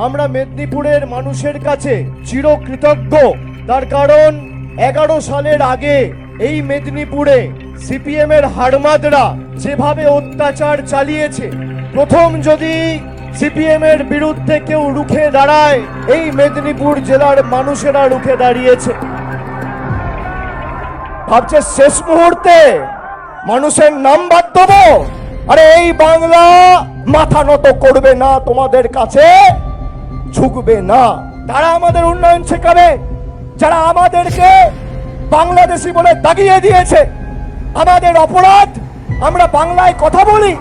আমরা মেদিনীপুরের মানুষের কাছে চিরকৃতজ্ঞ। তার কারণ 11 সালের আগে এই মেদিনীপুরে সিপিএম এর হাড়মাদরা যেভাবে অত্যাচার চালিয়েছে, প্রথম যদি সিপিএম এর বিরুদ্ধে কেউ রুখে দাঁড়ায়, এই মেদিনীপুর জেলার মানুষেরা রুখে দাঁড়িয়েছে। ভাবছে শেষ মুহূর্তে মানুষের নাম বাদ দেবো? আরে এই বাংলা মাথা নত করবে না, তোমাদের কাছে ঝুঁকবে না। তারা আমাদের উন্নয়ন শেখাবে, যারা আমাদেরকে বাংলাদেশি বলে দাগিয়ে দিয়েছে। আমাদের অপরাধ, আমরা বাংলায় কথা বলি।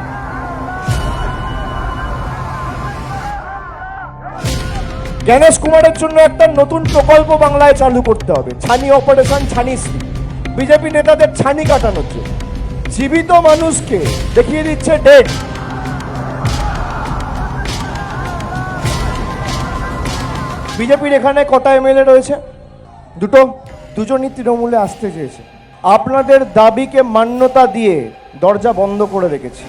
জ্ঞানেশ কুমারের জন্য একটা নতুন প্রকল্প বাংলায় চালু করতে হবে, ছানি অপারেশন ছানিশ্রী। বিজেপি নেতাদের ছানি কাটানোর জন্য জীবিত মানুষকে দেখিয়ে দিচ্ছে ডেড। বিজেপির এখানে কটা এমএলএ রয়েছে? দুজনই তৃণমূলে আসতে চেয়েছে। আপনাদের দাবিকে মান্যতা দিয়ে দরজা বন্ধ করে রেখেছে।